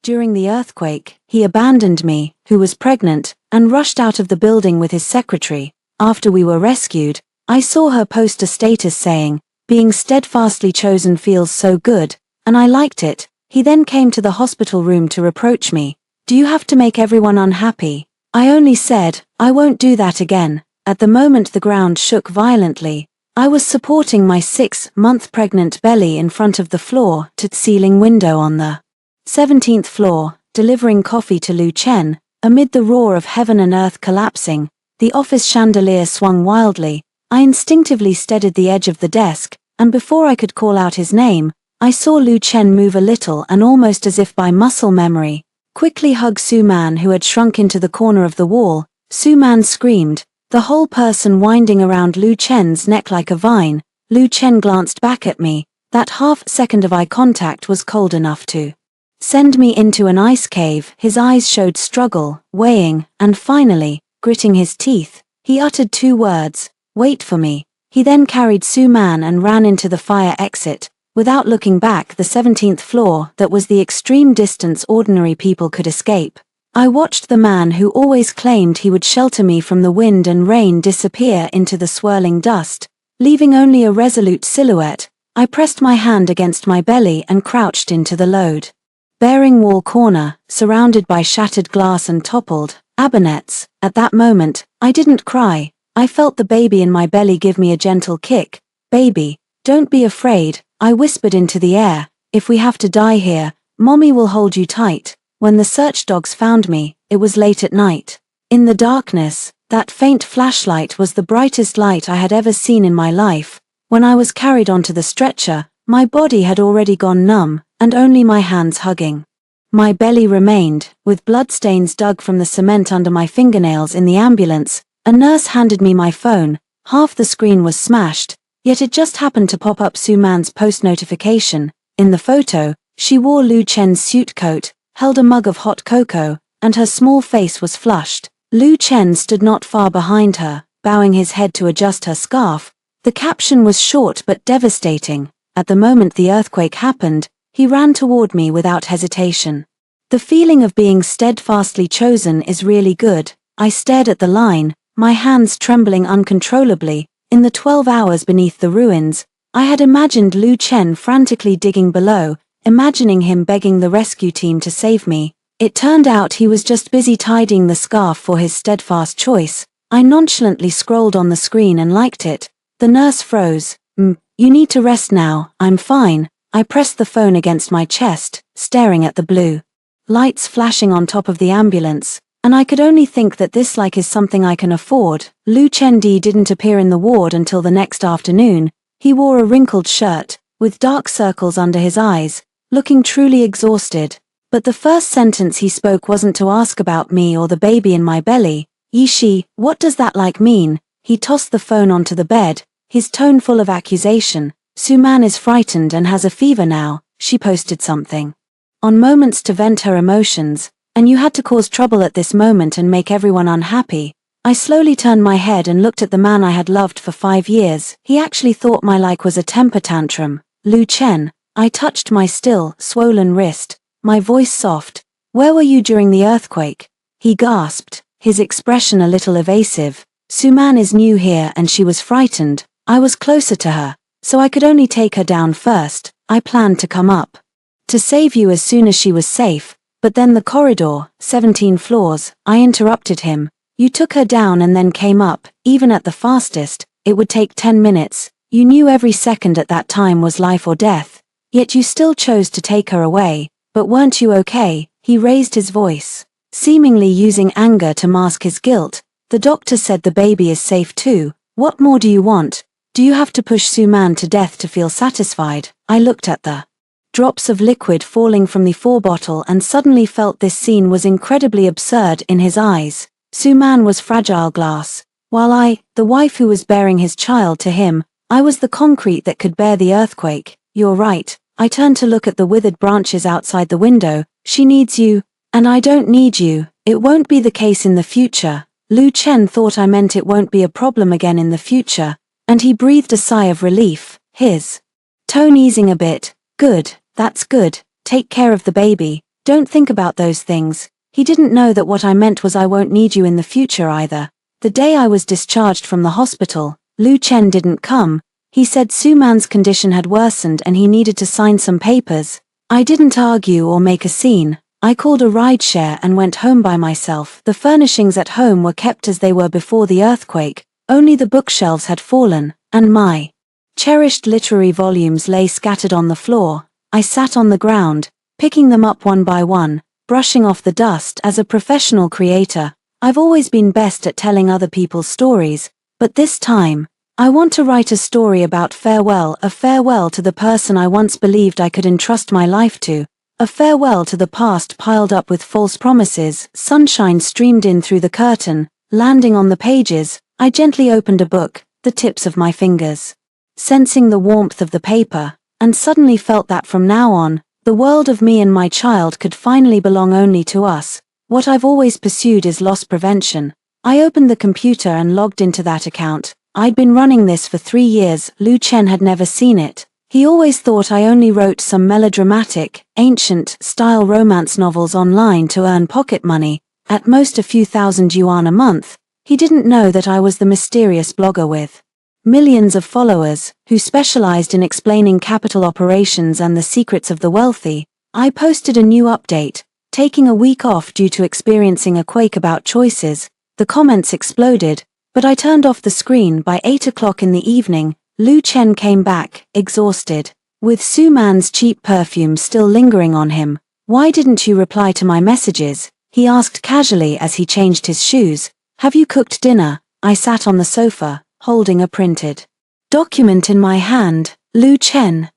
During the earthquake, he abandoned me, who was pregnant, and rushed out of the building with his secretary. After we were rescued, I saw her post a status saying, "Being steadfastly chosen feels so good," and I liked it. He then came to the hospital room to reproach me. "Do you have to make everyone unhappy?" I only said, "I won't do that again." At the moment the ground shook violently. I was supporting my 6-month pregnant belly in front of the floor-to-ceiling window on the 17th floor, delivering coffee to Lu Chen. Amid the roar of heaven and earth collapsing, the office chandelier swung wildly. I instinctively steadied the edge of the desk, and before I could call out his name, I saw Lu Chen move a little and almost as if by muscle memory, quickly hug Su Man, who had shrunk into the corner of the wall. Su Man screamed, the whole person winding around Lu Chen's neck like a vine. Lu Chen glanced back at me. That half-second of eye contact was cold enough to send me into an ice cave. His eyes showed struggle, weighing, and finally, gritting his teeth, he uttered 2 words, "Wait for me." He then carried Su Man and ran into the fire exit. Without looking back, the 17th floor, that was the extreme distance ordinary people could escape. I watched the man who always claimed he would shelter me from the wind and rain disappear into the swirling dust, leaving only a resolute silhouette. I pressed my hand against my belly and crouched into the load-bearing wall corner, surrounded by shattered glass and toppled abonets. At that moment, I didn't cry. I felt the baby in my belly give me a gentle kick. "Baby, don't be afraid," I whispered into the air. "If we have to die here, Mommy will hold you tight." When the search dogs found me, it was late at night. In the darkness, that faint flashlight was the brightest light I had ever seen in my life. When I was carried onto the stretcher, my body had already gone numb, and only my hands hugging my belly remained, with bloodstains dug from the cement under my fingernails. In the ambulance, a nurse handed me my phone. Half the screen was smashed, yet it just happened to pop up Su Man's post notification. In the photo, she wore Lu Chen's suit coat, held a mug of hot cocoa, and her small face was flushed. Lu Chen stood not far behind her, bowing his head to adjust her scarf. The caption was short but devastating. At the moment the earthquake happened, he ran toward me without hesitation. The feeling of being steadfastly chosen is really good. I stared at the line, my hands trembling uncontrollably. In the 12 hours beneath the ruins, I had imagined Lu Chen frantically digging below, imagining him begging the rescue team to save me. It turned out he was just busy tidying the scarf for his steadfast choice. I nonchalantly scrolled on the screen and liked it. The nurse froze. You need to rest now." "I'm fine." I pressed the phone against my chest, staring at the blue lights flashing on top of the ambulance, and I could only think that this is something I can afford. Lu Chen didn't appear in the ward until the next afternoon. He wore a wrinkled shirt, with dark circles under his eyes, looking truly exhausted. But the first sentence he spoke wasn't to ask about me or the baby in my belly. "Yishi, what does that mean?" He tossed the phone onto the bed, his tone full of accusation. "Su Man is frightened and has a fever now," she posted something on moments to vent her emotions, "and you had to cause trouble at this moment and make everyone unhappy." I slowly turned my head and looked at the man I had loved for 5 years. He actually thought my was a temper tantrum. "Lu Chen." I touched my still, swollen wrist, my voice soft. "Where were you during the earthquake?" He gasped, his expression a little evasive. "Su Man is new here and she was frightened. I was closer to her, so I could only take her down first. I planned to come up to save you as soon as she was safe, but then the corridor, 17 floors," I interrupted him. "You took her down and then came up. Even at the fastest, it would take 10 minutes. You knew every second at that time was life or death. Yet you still chose to take her away. But weren't you okay?" He raised his voice, seemingly using anger to mask his guilt. "The doctor said the baby is safe too. What more do you want? Do you have to push Su Man to death to feel satisfied?" I looked at the drops of liquid falling from the 4 bottle and suddenly felt this scene was incredibly absurd in his eyes. Su Man was fragile glass, while I, the wife who was bearing his child to him, I was the concrete that could bear the earthquake. "You're right." I turned to look at the withered branches outside the window. "She needs you, and I don't need you. It won't be the case in the future." Lu Chen thought I meant it won't be a problem again in the future, and he breathed a sigh of relief, his tone easing a bit. "Good, that's good. Take care of the baby." Don't think about those things. He didn't know that what I meant was I won't need you in the future either. The day I was discharged from the hospital, Lu Chen didn't come. He said Suman's condition had worsened and he needed to sign some papers. I didn't argue or make a scene. I called a rideshare and went home by myself. The furnishings at home were kept as they were before the earthquake, only the bookshelves had fallen, and my cherished literary volumes lay scattered on the floor. I sat on the ground, picking them up one by one, brushing off the dust. As a professional creator, I've always been best at telling other people's stories, but this time, I want to write a story about farewell, a farewell to the person I once believed I could entrust my life to, a farewell to the past piled up with false promises. Sunshine streamed in through the curtain, landing on the pages. I gently opened a book, the tips of my fingers, sensing the warmth of the paper, and suddenly felt that from now on, the world of me and my child could finally belong only to us. What I've always pursued is loss prevention. I opened the computer and logged into that account. I'd been running this for 3 years. Lu Chen had never seen it. He always thought I only wrote some melodramatic, ancient-style romance novels online to earn pocket money, at most a few thousand yuan a month. He didn't know that I was the mysterious blogger with millions of followers, who specialized in explaining capital operations and the secrets of the wealthy. I posted a new update, taking a week off due to experiencing a quake about choices. The comments exploded, but I turned off the screen by 8 o'clock in the evening. Lu Chen came back, exhausted, with Suman's cheap perfume still lingering on him. "Why didn't you reply to my messages?" he asked casually as he changed his shoes. "Have you cooked dinner?" I sat on the sofa, holding a printed document in my hand. "Lu Chen,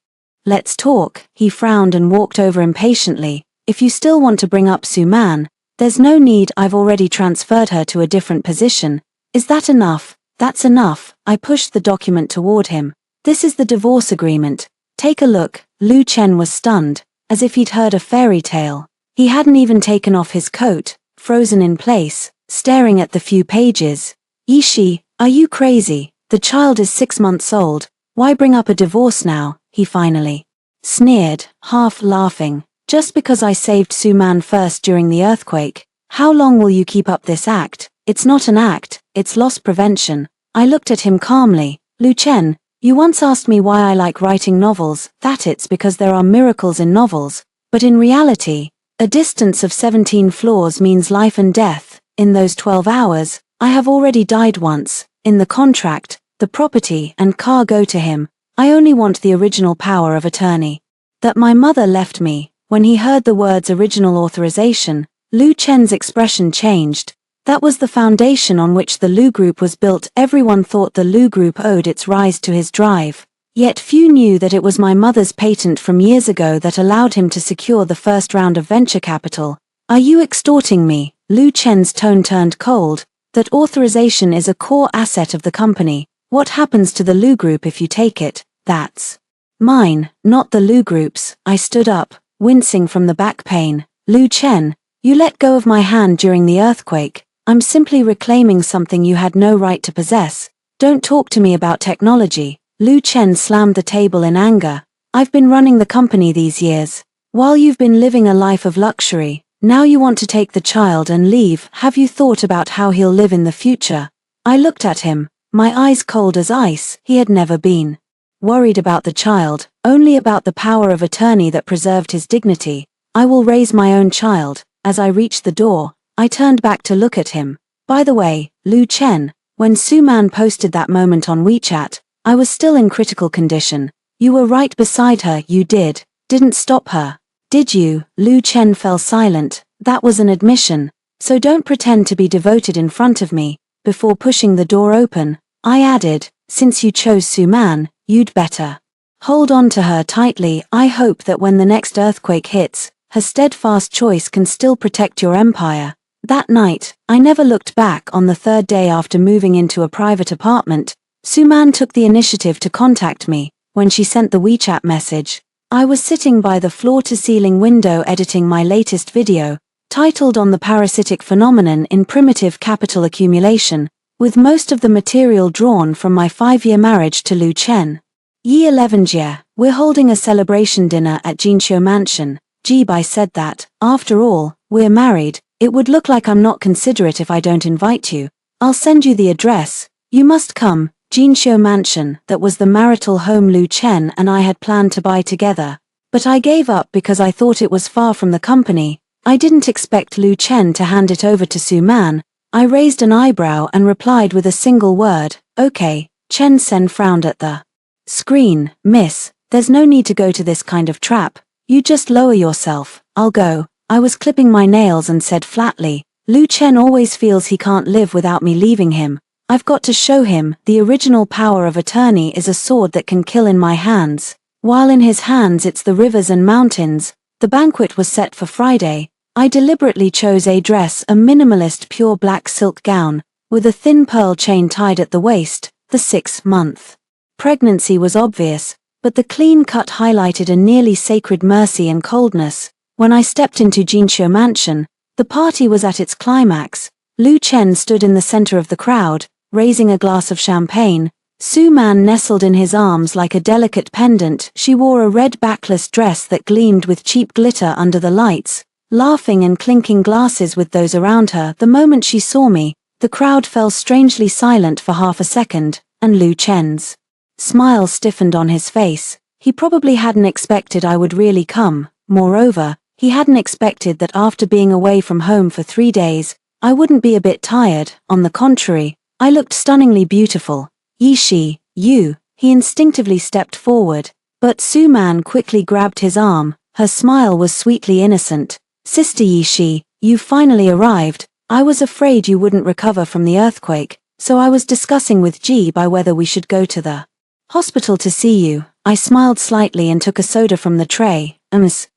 let's talk." He frowned and walked over impatiently. "If you still want to bring up Suman, there's no need. I've already transferred her to a different position. Is that enough?" "That's enough." I pushed the document toward him. "This is the divorce agreement. Take a look." Lu Chen was stunned, as if he'd heard a fairy tale. He hadn't even taken off his coat, frozen in place, staring at the few pages. "Yishi, are you crazy? The child is 6 months old. Why bring up a divorce now?" he finally sneered, half laughing. "Just because I saved Suman first during the earthquake. How long will you keep up this act?" "It's not an act, it's loss prevention." I looked at him calmly. "Lu Chen, you once asked me why I like writing novels, that it's because there are miracles in novels, but in reality, a distance of 17 floors means life and death. In those 12 hours, I have already died once. In the contract, the property and car go to him. I only want the original power of attorney that my mother left me." When he heard the words original authorization, Lu Chen's expression changed. That was the foundation on which the Lu Group was built. Everyone thought the Lu Group owed its rise to his drive. Yet few knew that it was my mother's patent from years ago that allowed him to secure the first round of venture capital. "Are you extorting me?" Lu Chen's tone turned cold. "That authorization is a core asset of the company. What happens to the Lu Group if you take it? That's mine, not the Lu Group's." I stood up, wincing from the back pain. "Lu Chen, you let go of my hand during the earthquake. I'm simply reclaiming something you had no right to possess. Don't talk to me about technology." Lu Chen slammed the table in anger. "I've been running the company these years, while you've been living a life of luxury. Now you want to take the child and leave. Have you thought about how he'll live in the future?" I looked at him, my eyes cold as ice. He had never been worried about the child, only about the power of attorney that preserved his dignity. "I will raise my own child." As I reached the door, I turned back to look at him. "By the way, Lu Chen, when Suman posted that moment on WeChat, I was still in critical condition. You were right beside her. You didn't stop her, did you?" Lu Chen fell silent. That was an admission. "So don't pretend to be devoted in front of me." Before pushing the door open, I added, "Since you chose Suman, you'd better hold on to her tightly. I hope that when the next earthquake hits, her steadfast choice can still protect your empire." That night, I never looked back. On the 3rd day after moving into a private apartment, Suman took the initiative to contact me. When she sent the WeChat message, I was sitting by the floor-to-ceiling window editing my latest video, titled "On the Parasitic Phenomenon in Primitive Capital Accumulation," with most of the material drawn from my 5-year marriage to Lu Chen. Yi 11 Jie, we're holding a celebration dinner at Jinqiu Mansion. Jibai said that, after all, we're married. It would look like I'm not considerate if I don't invite you. I'll send you the address. You must come. Jinxiu Mansion, that was the marital home Lu Chen and I had planned to buy together. But I gave up because I thought it was far from the company. I didn't expect Lu Chen to hand it over to Su Man. I raised an eyebrow and replied with a single word, okay. Chen Sen frowned at the screen. Miss, there's no need to go to this kind of trap. You just lower yourself. I'll go. I was clipping my nails and said flatly, Lu Chen always feels he can't live without me leaving him. I've got to show him, the original power of attorney is a sword that can kill in my hands, while in his hands it's the rivers and mountains. The banquet was set for Friday. I deliberately chose a dress, a minimalist pure black silk gown, with a thin pearl chain tied at the waist. The 6-month pregnancy was obvious, but the clean cut highlighted a nearly sacred mercy and coldness. When I stepped into Jinxiu Mansion, the party was at its climax. Lu Chen stood in the center of the crowd, raising a glass of champagne. Su Man nestled in his arms like a delicate pendant. She wore a red backless dress that gleamed with cheap glitter under the lights, laughing and clinking glasses with those around her. The moment she saw me, the crowd fell strangely silent for half a second, and Lu Chen's smile stiffened on his face. He probably hadn't expected I would really come. Moreover, he hadn't expected that after being away from home for 3 days, I wouldn't be a bit tired. On the contrary, I looked stunningly beautiful. Yishi, you. He instinctively stepped forward, but Su Man quickly grabbed his arm. Her smile was sweetly innocent. Sister Yishi, you finally arrived. I was afraid you wouldn't recover from the earthquake, so I was discussing with Jibai whether we should go to the hospital to see you. I smiled slightly and took a soda from the tray.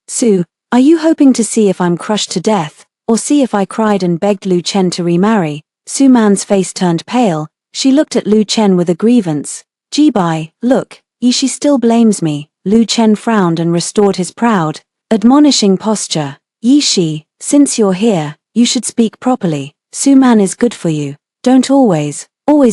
Su, are you hoping to see if I'm crushed to death, or see if I cried and begged Lu Chen to remarry? Su Man's face turned pale. She looked at Lu Chen with a grievance. Jibai, look, Yishi still blames me. Lu Chen frowned and restored his proud, admonishing posture. Yishi, since you're here, you should speak properly. Su Man is good for you. Don't always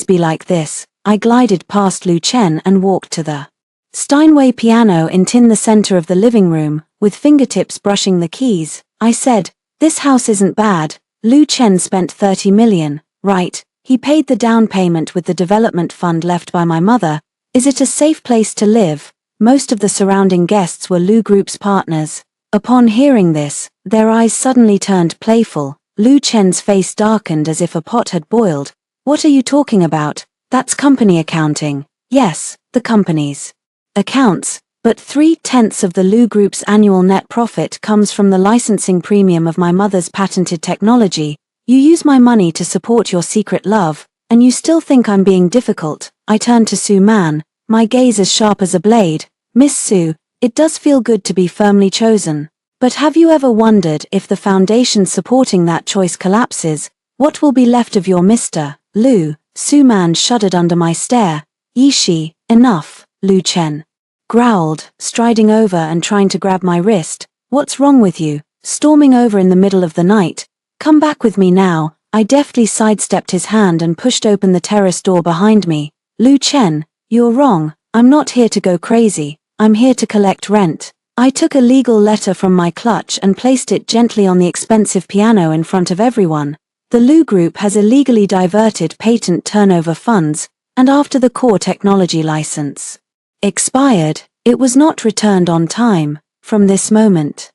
be like this. I glided past Lu Chen and walked to the Steinway piano in the center of the living room, with fingertips brushing the keys. I said, this house isn't bad. Lu Chen spent 30 million, right? He paid the down payment with the development fund left by my mother. Is it a safe place to live? Most of the surrounding guests were Lu Group's partners. Upon hearing this, their eyes suddenly turned playful. Lu Chen's face darkened as if a pot had boiled. What are you talking about? That's company accounting. Yes, the company's accounts, but 3/10 of the Lu Group's annual net profit comes from the licensing premium of my mother's patented technology. You use my money to support your secret love, and you still think I'm being difficult. I turned to Su Man, my gaze as sharp as a blade. Miss Su, it does feel good to be firmly chosen. But have you ever wondered if the foundation supporting that choice collapses, what will be left of your Mr. Lu? Su Man shuddered under my stare. Yishi, enough, Lu Chen growled, striding over and trying to grab my wrist. What's wrong with you? Storming over in the middle of the night. Come back with me now. I deftly sidestepped his hand and pushed open the terrace door behind me. Lu Chen, you're wrong. I'm not here to go crazy. I'm here to collect rent. I took a legal letter from my clutch and placed it gently on the expensive piano in front of everyone. The Lu Group has illegally diverted patent turnover funds, and after the core technology license expired, it was not returned on time. From this moment,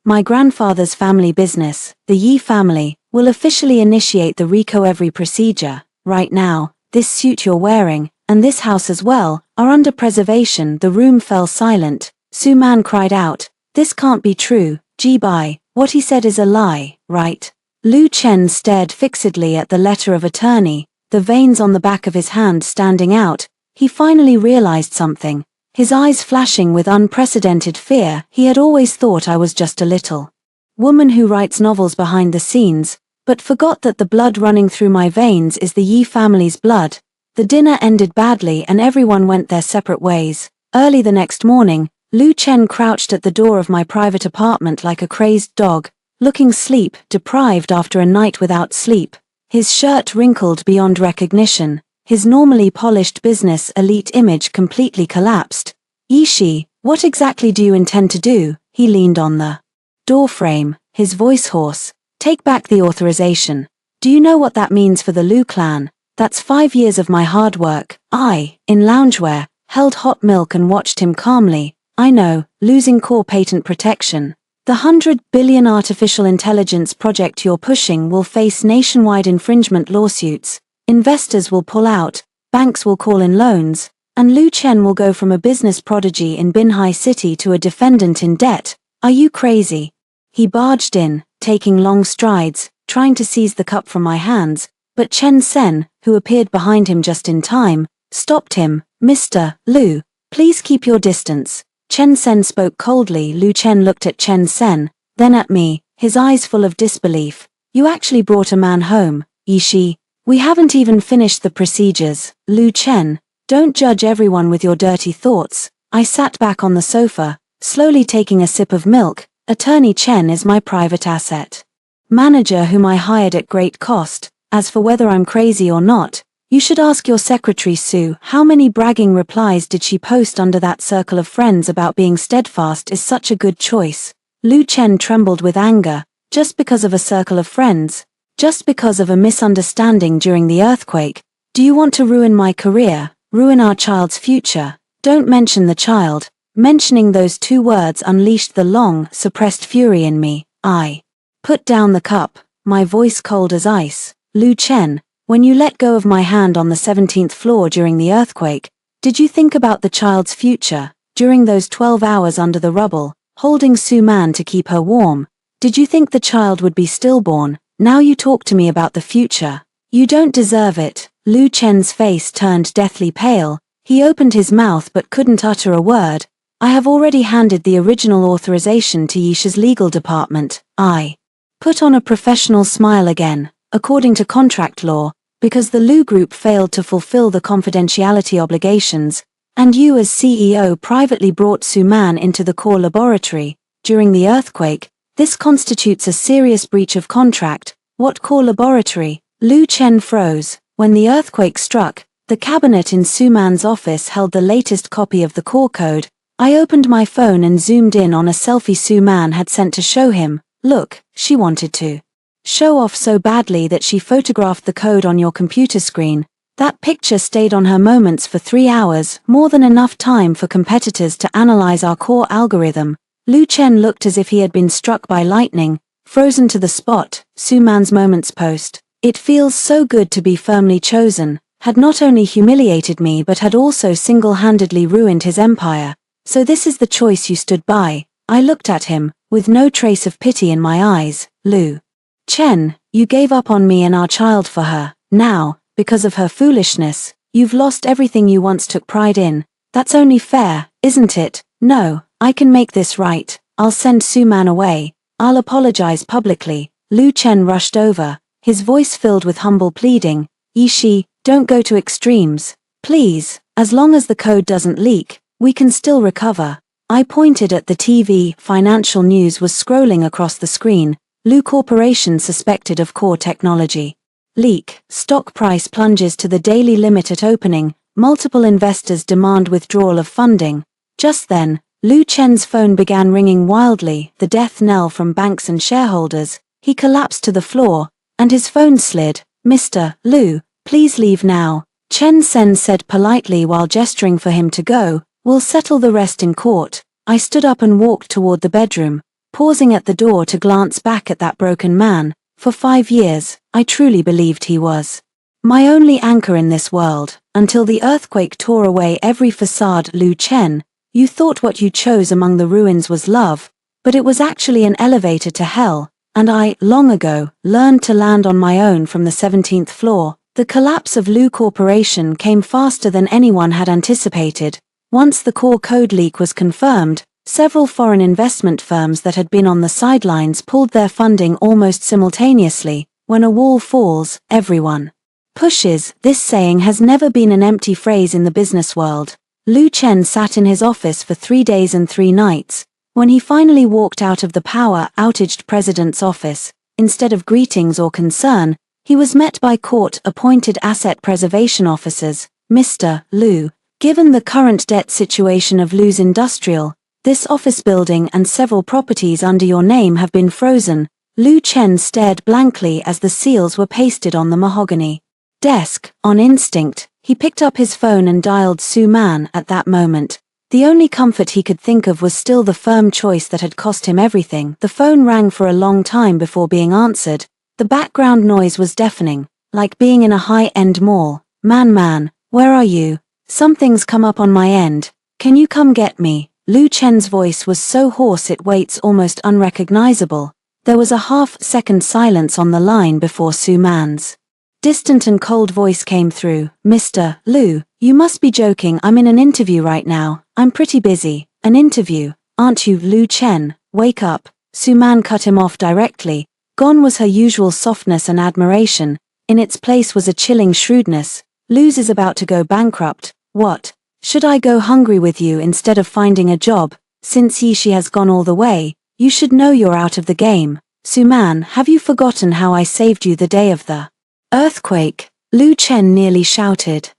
my grandfather's family business, the Yi family, will officially initiate the recovery procedure. Right now, this suit you're wearing, and this house as well, are under preservation. The room fell silent. Su Man cried out, this can't be true, Jibai, what he said is a lie, right? Lu Chen stared fixedly at the letter of attorney, the veins on the back of his hand standing out. He finally realized something, his eyes flashing with unprecedented fear. He had always thought I was just a little woman who writes novels behind the scenes, but forgot that the blood running through my veins is the Yi family's blood. The dinner ended badly and everyone went their separate ways. Early the next morning, Lu Chen crouched at the door of my private apartment like a crazed dog, looking sleep-deprived after a night without sleep. His shirt wrinkled beyond recognition, his normally polished business elite image completely collapsed. Yishi, what exactly do you intend to do? He leaned on the Doorframe, his voice hoarse. Take back the authorization. Do you know what that means for the Liu clan? That's 5 years of my hard work. I, in loungewear, held hot milk and watched him calmly. I know, losing core patent protection. The 100 billion artificial intelligence project you're pushing will face nationwide infringement lawsuits. Investors will pull out, banks will call in loans, and Liu Chen will go from a business prodigy in Binhai City to a defendant in debt. Are you crazy? He barged in, taking long strides, trying to seize the cup from my hands, but Chen Sen, who appeared behind him just in time, stopped him. Mr. Liu, please keep your distance. Chen Sen spoke coldly. Liu Chen looked at Chen Sen, then at me, his eyes full of disbelief. You actually brought a man home, Yishi. We haven't even finished the procedures. Liu Chen, don't judge everyone with your dirty thoughts. I sat back on the sofa, slowly taking a sip of milk. Attorney Chen is my private asset. Manager whom I hired at great cost. As for whether I'm crazy or not, you should ask your secretary Sue. How many bragging replies did she post under that circle of friends about being steadfast is such a good choice. Liu Chen trembled with anger. Just because of a circle of friends? Just because of a misunderstanding during the earthquake? Do you want to ruin my career, ruin our child's future? Don't mention the child. Mentioning those 2 words unleashed the long, suppressed fury in me. I put down the cup, my voice cold as ice. Liu Chen, when you let go of my hand on the 17th floor during the earthquake, did you think about the child's future? During those 12 hours under the rubble, holding Su Man to keep her warm, did you think the child would be stillborn? Now you talk to me about the future. You don't deserve it. Liu Chen's face turned deathly pale. He opened his mouth but couldn't utter a word. I have already handed the original authorization to Yisha's legal department. I put on a professional smile again. According to contract law, because the Liu Group failed to fulfill the confidentiality obligations, and you as CEO privately brought Su Man into the core laboratory during the earthquake, this constitutes a serious breach of contract. What core laboratory? Liu Chen froze. When the earthquake struck, the cabinet in Su Man's office held the latest copy of the core code. I opened my phone and zoomed in on a selfie Su Man had sent to show him. Look, she wanted to show off so badly that she photographed the code on your computer screen. That picture stayed on her moments for 3 hours, more than enough time for competitors to analyze our core algorithm. Liu Chen looked as if he had been struck by lightning, frozen to the spot. Su Man's moments post. It feels so good to be firmly chosen, had not only humiliated me but had also single-handedly ruined his empire. So this is the choice you stood by. I looked at him, with no trace of pity in my eyes. Liu Chen, you gave up on me and our child for her. Now, because of her foolishness, you've lost everything you once took pride in. That's only fair, isn't it? No, I can make this right. I'll send Su Man away. I'll apologize publicly. Liu Chen rushed over, his voice filled with humble pleading. Yishi, don't go to extremes. Please, as long as the code doesn't leak, we can still recover. I pointed at the TV. Financial news was scrolling across the screen. Liu Corporation suspected of core technology leak. Stock price plunges to the daily limit at opening. Multiple investors demand withdrawal of funding. Just then, Liu Chen's phone began ringing wildly, the death knell from banks and shareholders. He collapsed to the floor, and his phone slid. Mr. Liu, please leave now. Chen Sen said politely while gesturing for him to go. We'll settle the rest in court. I stood up and walked toward the bedroom, pausing at the door to glance back at that broken man. For 5 years, I truly believed he was my only anchor in this world, until the earthquake tore away every facade. Liu Chen, you thought what you chose among the ruins was love, but it was actually an elevator to hell, and I, long ago, learned to land on my own from the 17th floor. The collapse of Liu Corporation came faster than anyone had anticipated. Once the core code leak was confirmed, several foreign investment firms that had been on the sidelines pulled their funding almost simultaneously. When a wall falls, everyone pushes. This saying has never been an empty phrase in the business world. Liu Chen sat in his office for 3 days and 3 nights. When he finally walked out of the power-outaged president's office, instead of greetings or concern, he was met by court-appointed asset preservation officers. Mr. Liu, given the current debt situation of Liu's Industrial, This office building and several properties under your name have been frozen." Lu Chen stared blankly as the seals were pasted on the mahogany desk. On instinct, he picked up his phone and dialed Su Man at that moment. The only comfort he could think of was still the firm choice that had cost him everything. The phone rang for a long time before being answered. The background noise was deafening, like being in a high-end mall. Man, where are you? Something's come up on my end. Can you come get me?" Lu Chen's voice was so hoarse it was almost unrecognizable. There was a half-second silence on the line before Su Man's distant and cold voice came through. "Mr. Lu, you must be joking. I'm in an interview right now. I'm pretty busy." "An interview, aren't you?" "Lu Chen, wake up." Su Man cut him off directly. Gone was her usual softness and admiration. In its place was a chilling shrewdness. "Lu's is about to go bankrupt." "What? Should I go hungry with you instead of finding a job? Since she has gone all the way, you should know you're out of the game." "Su Man, have you forgotten how I saved you the day of the earthquake?" Lu Chen nearly shouted.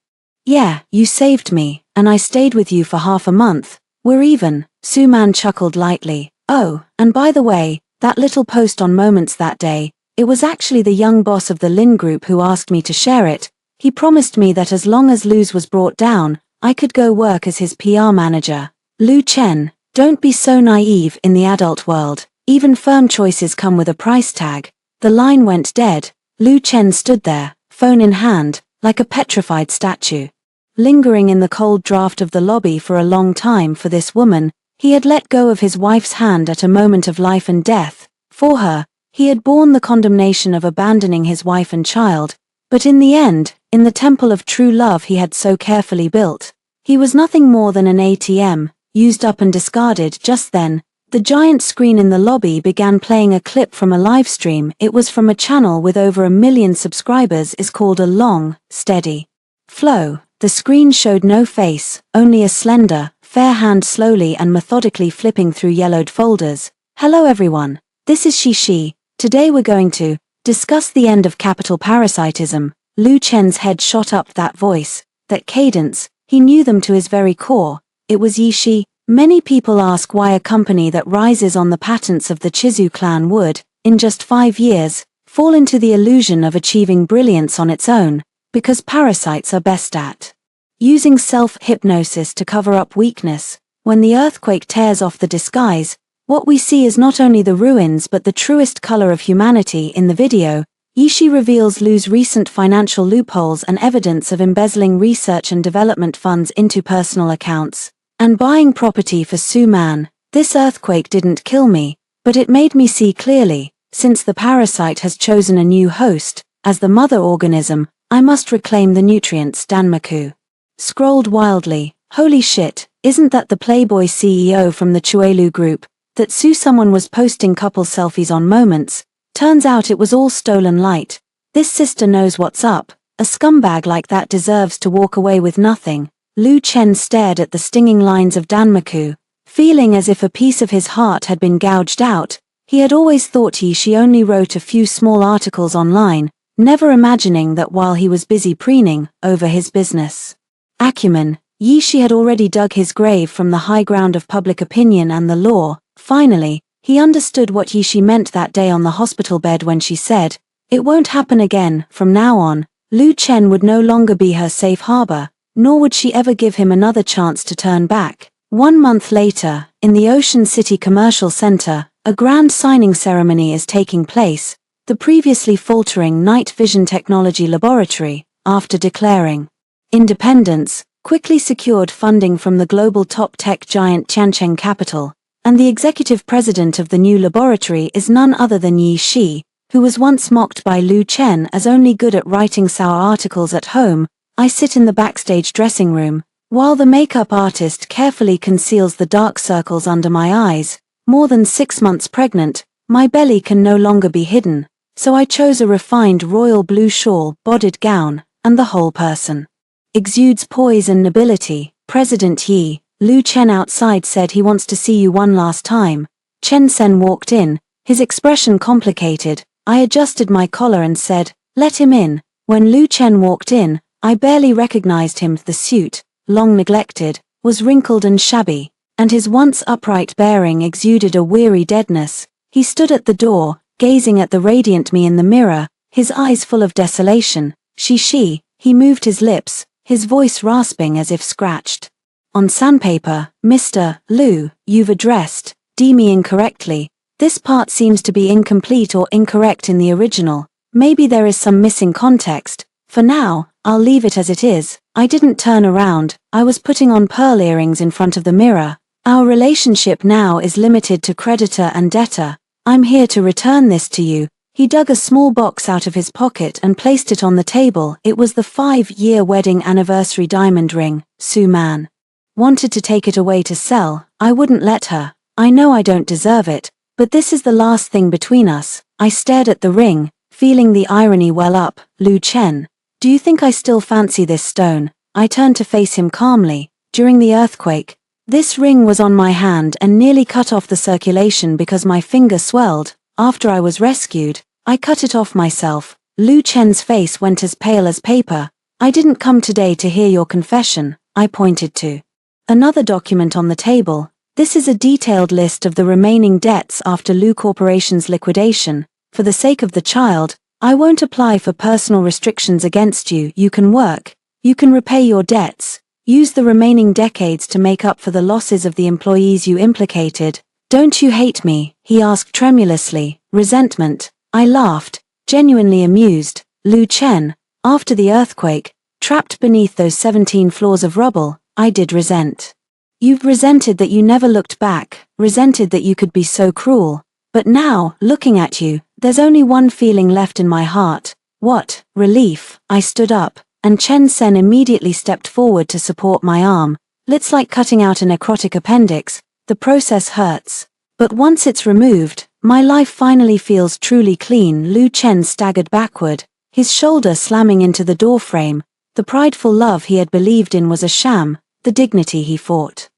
"Yeah, you saved me, and I stayed with you for half a month. We're even." Su Man chuckled lightly. "Oh, and by the way, that little post on Moments that day, it was actually the young boss of the Lin Group who asked me to share it. He promised me that as long as Lu's was brought down, I could go work as his PR manager." "Lu Chen, don't be so naive. In the adult world, even firm choices come with a price tag." The line went dead. Lu Chen stood there, phone in hand, like a petrified statue. Lingering in the cold draft of the lobby for a long time for this woman, he had let go of his wife's hand at a moment of life and death. For her, he had borne the condemnation of abandoning his wife and child, but in the end, in the temple of true love he had so carefully built, he was nothing more than an ATM, used up and discarded. Just then, the giant screen in the lobby began playing a clip from a live stream. It was from a channel with over 1 million subscribers. Is called A Long, Steady Flow. The screen showed no face, only a slender, fair hand slowly and methodically flipping through yellowed folders. "Hello everyone, this is Shi. Today we're going to discuss the end of capital parasitism." Lu Chen's head shot up. That voice, that cadence, he knew them to his very core. It was Yi Shi. Many people ask why a company that rises on the patents of the Chizu clan would, in just 5 years, fall into the illusion of achieving brilliance on its own, because parasites are best at using self-hypnosis to cover up weakness. When the earthquake tears off the disguise, what we see is not only the ruins but the truest color of humanity. In the video, Yi Shi reveals Lu's recent financial loopholes and evidence of embezzling research and development funds into personal accounts and buying property for Su Man. "This earthquake didn't kill me, but it made me see clearly. Since the parasite has chosen a new host, as the mother organism, I must reclaim the nutrients." Danmaku scrolled wildly. "Holy shit, isn't that the Playboy CEO from the Chuelu Group? That Su someone was posting couple selfies on Moments. Turns out it was all stolen light. This sister knows what's up. A scumbag like that deserves to walk away with nothing." Lu Chen stared at the stinging lines of Danmaku, feeling as if a piece of his heart had been gouged out. He had always thought she only wrote a few small articles online, never imagining that while he was busy preening over his business acumen, Yi Shi had already dug his grave from the high ground of public opinion and the law. Finally, he understood what Yi Shi meant that day on the hospital bed when she said, "It won't happen again." From now on, Lu Chen would no longer be her safe harbor, nor would she ever give him another chance to turn back. 1 month later, in the Ocean City Commercial Center, a grand signing ceremony is taking place. The previously faltering Night Vision Technology Laboratory, after declaring independence, quickly secured funding from the global top tech giant Tiancheng Capital, and the executive president of the new laboratory is none other than Yi Shi, who was once mocked by Lu Chen as only good at writing sour articles at home. "I sit in the backstage dressing room, while the makeup artist carefully conceals the dark circles under my eyes. More than 6 months pregnant, my belly can no longer be hidden, so I chose a refined royal blue shawl, bodied gown, and the whole person exudes poise and nobility." "President Yi," Lu Chen outside said, "he wants to see you one last time." Chen Sen walked in, his expression complicated. I adjusted my collar and said, "Let him in." When Lu Chen walked in, I barely recognized him. The suit, long neglected, was wrinkled and shabby, and his once upright bearing exuded a weary deadness. He stood at the door, gazing at the radiant me in the mirror, his eyes full of desolation. She, he moved his lips, his voice rasping as if scratched. On sandpaper, Mr. Liu, you've addressed me incorrectly. This part seems to be incomplete or incorrect in the original. Maybe there is some missing context. For now, I'll leave it as it is. I didn't turn around, I was putting on pearl earrings in front of the mirror. Our relationship now is limited to creditor and debtor. I'm here to return this to you. He dug a small box out of his pocket and placed it on the table. It was the 5-year wedding anniversary diamond ring. Su Man wanted to take it away to sell. I wouldn't let her. I know I don't deserve it, but this is the last thing between us. I stared at the ring, feeling the irony well up. Lu Chen, do you think I still fancy this stone? I turned to face him calmly. During the earthquake, this ring was on my hand and nearly cut off the circulation because my finger swelled. After I was rescued, I cut it off myself. Lu Chen's face went as pale as paper. I didn't come today to hear your confession. I pointed to another document on the table. This is a detailed list of the remaining debts after Lu Corporation's liquidation. For the sake of the child, I won't apply for personal restrictions against you. You can work. You can repay your debts. Use the remaining decades to make up for the losses of the employees you implicated. Don't you hate me? He asked tremulously. Resentment. I laughed, genuinely amused. Lu Chen, after the earthquake, trapped beneath those 17 floors of rubble, I did resent. You've resented that you never looked back, resented that you could be so cruel. But now, looking at you, there's only one feeling left in my heart. What? Relief. I stood up, and Chen Sen immediately stepped forward to support my arm. It's like cutting out a necrotic appendix. The process hurts. But once it's removed, my life finally feels truly clean. Lu Chen staggered backward, his shoulder slamming into the doorframe. The prideful love he had believed in was a sham, the dignity he fought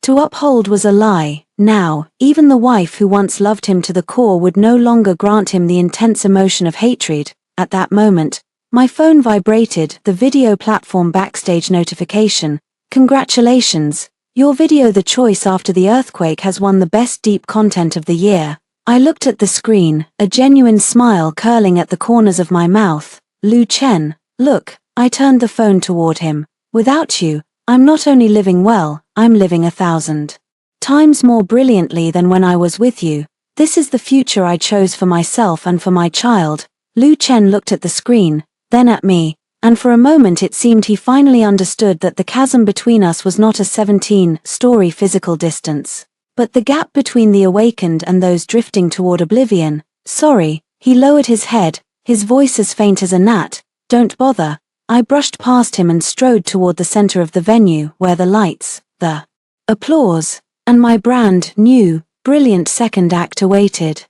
to uphold was a lie. Now, even the wife who once loved him to the core would no longer grant him the intense emotion of hatred. At that moment, my phone vibrated, the video platform backstage notification. Congratulations, your video The Choice After the Earthquake has won the Best Deep Content of the Year. I looked at the screen, a genuine smile curling at the corners of my mouth. Lu Chen, look, I turned the phone toward him. Without you, I'm not only living well, I'm living 1,000 times more brilliantly than when I was with you. This is the future I chose for myself and for my child. Lu Chen looked at the screen, then at me, and for a moment it seemed he finally understood that the chasm between us was not a 17-story physical distance, but the gap between the awakened and those drifting toward oblivion. Sorry, he lowered his head, his voice as faint as a gnat. Don't bother. I brushed past him and strode toward the center of the venue, where the lights, the applause, and my brand new, brilliant second act awaited.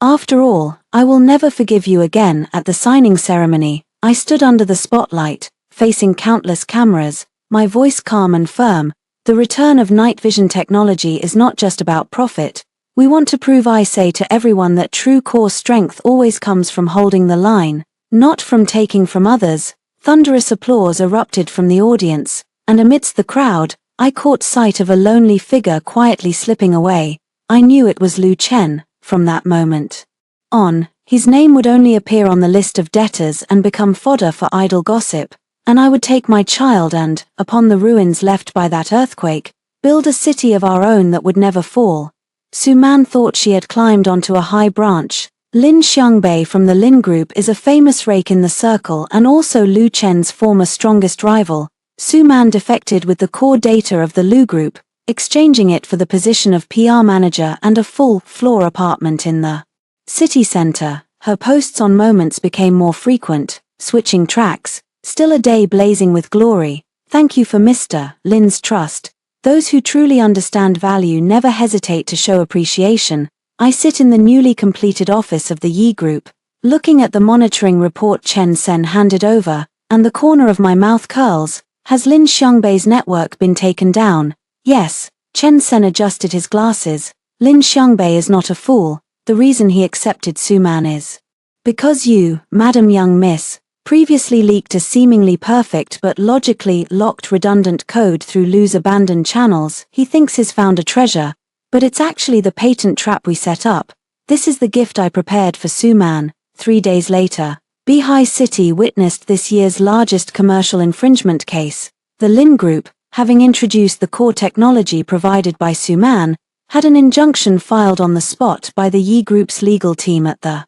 After all, I will never forgive you again. At the signing ceremony, I stood under the spotlight, facing countless cameras, my voice calm and firm. The return of night vision technology is not just about profit. We want to prove, I say to everyone, that true core strength always comes from holding the line, not from taking from others. Thunderous applause erupted from the audience, and amidst the crowd, I caught sight of a lonely figure quietly slipping away. I knew it was Lu Chen. From that moment on, his name would only appear on the list of debtors and become fodder for idle gossip, and I would take my child and, upon the ruins left by that earthquake, build a city of our own that would never fall. Su Man thought she had climbed onto a high branch. Lin Xiangbei from the Lin Group is a famous rake in the circle and also Lu Chen's former strongest rival. Su Man defected with the core data of the Lu Group, exchanging it for the position of PR manager and a full-floor apartment in the city center. Her posts on Moments became more frequent, switching tracks, still a day blazing with glory. Thank you for Mr. Lin's trust. Those who truly understand value never hesitate to show appreciation. I sit in the newly completed office of the Yi Group, looking at the monitoring report Chen Sen handed over, and the corner of my mouth curls. Has Lin Xiangbei's network been taken down? Yes. Chen Sen adjusted his glasses. Lin Xiangbei is not a fool. The reason he accepted Su Man is because you, Madam Young Miss, previously leaked a seemingly perfect but logically locked redundant code through Lou's abandoned channels. He thinks he's found a treasure, but it's actually the patent trap we set up. This is the gift I prepared for Suman. 3 days later, Beehive City witnessed this year's largest commercial infringement case. The Lin Group, having introduced the core technology provided by Suman, had an injunction filed on the spot by the Yi Group's legal team at the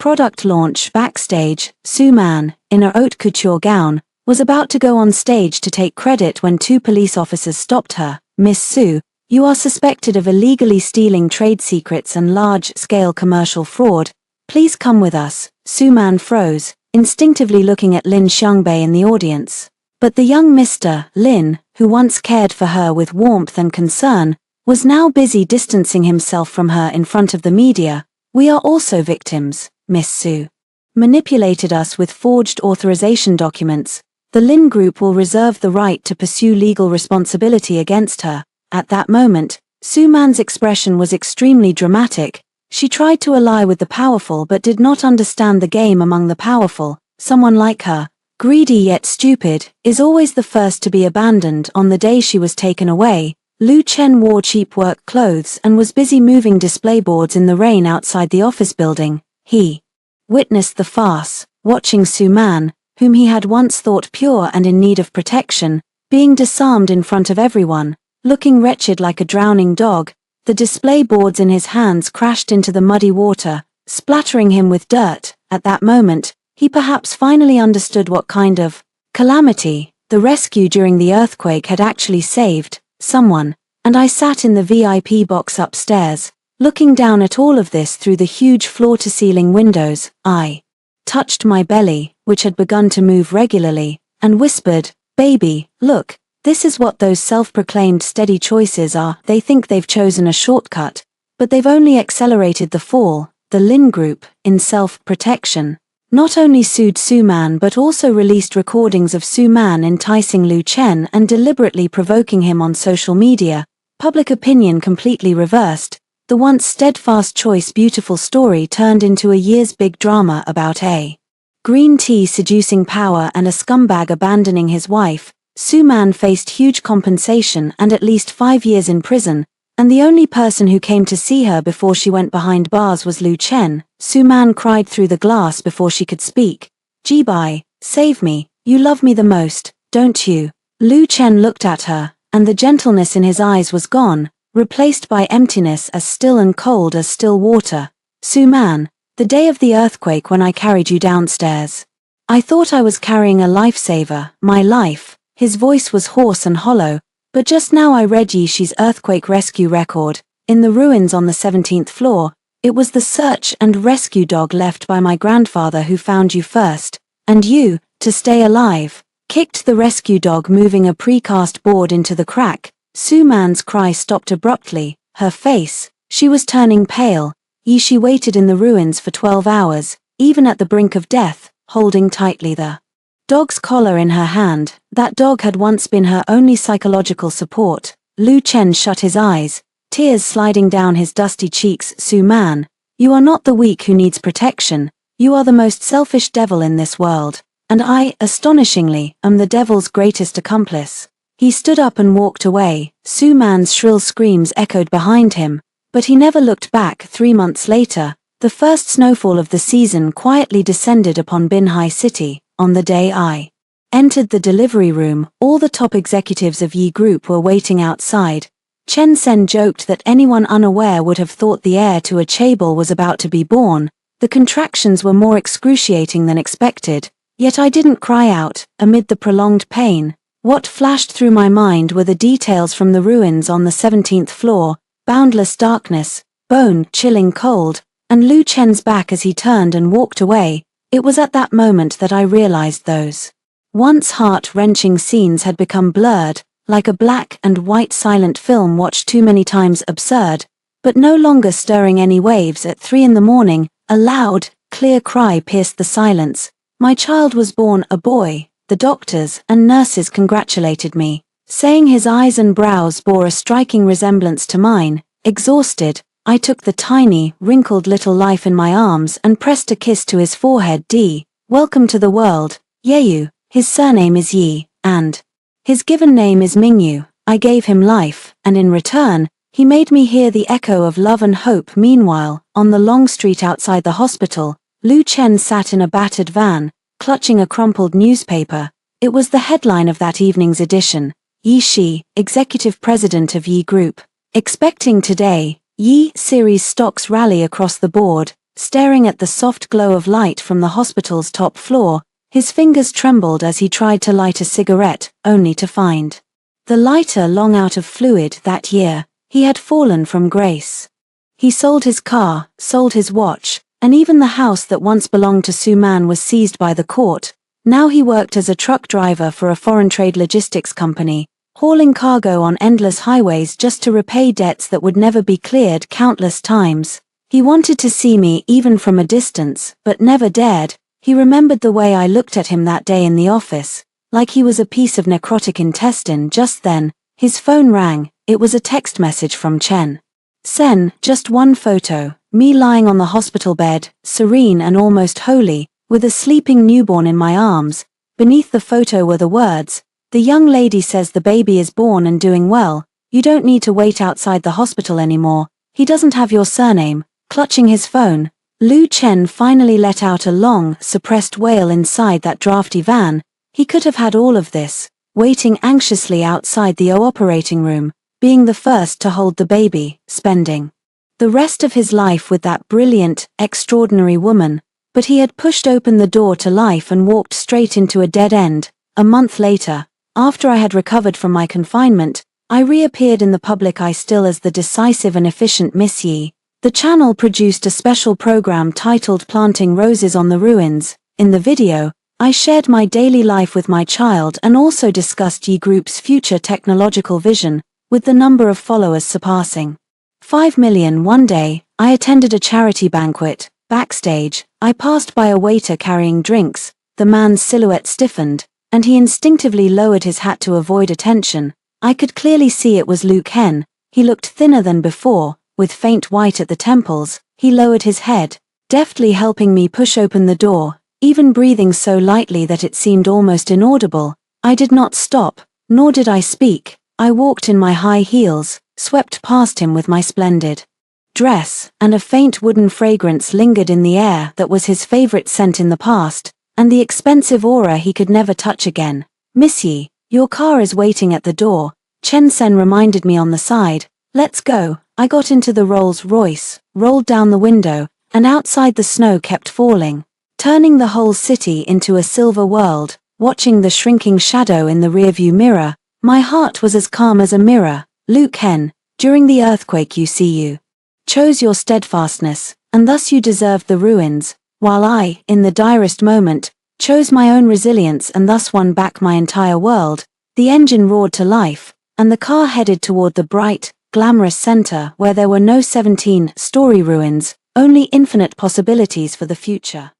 product launch. Backstage, Suman, in a haute couture gown, was about to go on stage to take credit when 2 police officers stopped her. "Miss Su, you are suspected of illegally stealing trade secrets and large-scale commercial fraud. Please come with us." Suman froze, instinctively looking at Lin Xiangbei in the audience. But the young Mr. Lin, who once cared for her with warmth and concern, was now busy distancing himself from her in front of the media. "We are also victims. Miss Su manipulated us with forged authorization documents. The Lin Group will reserve the right to pursue legal responsibility against her." At that moment, Suman's expression was extremely dramatic. She tried to ally with the powerful but did not understand the game among the powerful. Someone like her, greedy yet stupid, is always the first to be abandoned. On the day she was taken away, Lu Chen wore cheap work clothes and was busy moving display boards in the rain outside the office building. He witnessed the farce, watching Suman, whom he had once thought pure and in need of protection, being disarmed in front of everyone, looking wretched like a drowning dog. The display boards in his hands crashed into the muddy water, splattering him with dirt. At that moment, he perhaps finally understood what kind of calamity the rescue during the earthquake had actually saved someone. And I sat in the VIP box upstairs, looking down at all of this through the huge floor-to-ceiling windows. I touched my belly, which had begun to move regularly, and whispered, "Baby, look, this is what those self-proclaimed steady choices are." They think they've chosen a shortcut, but they've only accelerated the fall. The Lin Group, in self-protection, not only sued Suman but also released recordings of Suman enticing Lu Chen and deliberately provoking him on social media. Public opinion completely reversed. The once steadfast choice beautiful story turned into a year's big drama about a green tea seducing power and a scumbag abandoning his wife. Suman faced huge compensation and at least 5 years in prison, and the only person who came to see her before she went behind bars was Lu Chen. Suman cried through the glass before she could speak. "Jibai, save me, you love me the most, don't you?" Lu Chen looked at her, and the gentleness in his eyes was gone, replaced by emptiness as still and cold as still water. "Suman, the day of the earthquake when I carried you downstairs, I thought I was carrying a lifesaver, my life." His voice was hoarse and hollow. "But just now I read Yishi's earthquake rescue record. In the ruins on the 17th floor, it was the search and rescue dog left by my grandfather who found you first, and you, to stay alive, kicked the rescue dog moving a precast board into the crack." Suman's cry stopped abruptly. Her face, she was turning pale. Yishi waited in the ruins for 12 hours, even at the brink of death, holding tightly the dog's collar in her hand. That dog had once been her only psychological support. Lu Chen shut his eyes, tears sliding down his dusty cheeks. "Suman, you are not the weak who needs protection. You are the most selfish devil in this world, and I, astonishingly, am the devil's greatest accomplice." He stood up and walked away. Suman's shrill screams echoed behind him, but he never looked back. 3 months later, the first snowfall of the season quietly descended upon Binhai City. On the day I entered the delivery room, all the top executives of Yi Group were waiting outside. Chen Sen joked that anyone unaware would have thought the heir to a chaebol was about to be born. The contractions were more excruciating than expected, yet I didn't cry out. Amid the prolonged pain, what flashed through my mind were the details from the ruins on the 17th floor, boundless darkness, bone-chilling cold, and Lu Chen's back as he turned and walked away. It was at that moment that I realized those once heart-wrenching scenes had become blurred, like a black and white silent film watched too many times. Absurd, but no longer stirring any waves. At 3 in the morning, a loud, clear cry pierced the silence. My child was born, a boy. The doctors and nurses congratulated me, saying his eyes and brows bore a striking resemblance to mine. Exhausted, I took the tiny, wrinkled little life in my arms and pressed a kiss to his forehead. Welcome to the world, Yeyu. His surname is Yi, and his given name is Mingyu. I gave him life, and in return, he made me hear the echo of love and hope. Meanwhile, on the long street outside the hospital, Lu Chen sat in a battered van, clutching a crumpled newspaper. It was the headline of that evening's edition: Yi Shi, executive president of Yi Group. Expecting today, Yi Series stocks rally across the board. Staring at the soft glow of light from the hospital's top floor, his fingers trembled as he tried to light a cigarette, only to find the lighter long out of fluid. That year, he had fallen from grace. He sold his car, sold his watch, and even the house that once belonged to Su Man was seized by the court. Now he worked as a truck driver for a foreign trade logistics company, hauling cargo on endless highways just to repay debts that would never be cleared. Countless times he wanted to see me even from a distance, but never dared. He remembered the way I looked at him that day in the office, like he was a piece of necrotic intestine. Just then, his phone rang. It was a text message from Chen Sen, just one photo, me lying on the hospital bed, serene and almost holy, with a sleeping newborn in my arms. Beneath the photo were the words, "The young lady says the baby is born and doing well. You don't need to wait outside the hospital anymore. He doesn't have your surname." Clutching his phone, Lu Chen finally let out a long, suppressed wail inside that drafty van. He could have had all of this, waiting anxiously outside the operating room, being the first to hold the baby, spending the rest of his life with that brilliant, extraordinary woman, but he had pushed open the door to life and walked straight into a dead end. A month later, after I had recovered from my confinement, I reappeared in the public eye still as the decisive and efficient Miss Yi. The channel produced a special program titled Planting Roses on the Ruins. In the video, I shared my daily life with my child and also discussed Yi Group's future technological vision, with the number of followers surpassing 5 million. One day, I attended a charity banquet. Backstage, I passed by a waiter carrying drinks. The man's silhouette stiffened, and he instinctively lowered his hat to avoid attention. I could clearly see it was Lu Chen. He looked thinner than before, with faint white at the temples. He lowered his head, deftly helping me push open the door, even breathing so lightly that it seemed almost inaudible. I did not stop, nor did I speak. I walked in my high heels, swept past him with my splendid dress, and a faint wooden fragrance lingered in the air that was his favorite scent in the past, and the expensive aura he could never touch again. "Miss Yi, your car is waiting at the door," Chen Sen reminded me on the side. "Let's go." I got into the Rolls Royce, rolled down the window, and outside the snow kept falling, turning the whole city into a silver world. Watching the shrinking shadow in the rearview mirror, my heart was as calm as a mirror. Lu Chen, during the earthquake you chose your steadfastness, and thus you deserved the ruins, while I, in the direst moment, chose my own resilience and thus won back my entire world. The engine roared to life, and the car headed toward the bright, glamorous center where there were no 17-story ruins, only infinite possibilities for the future.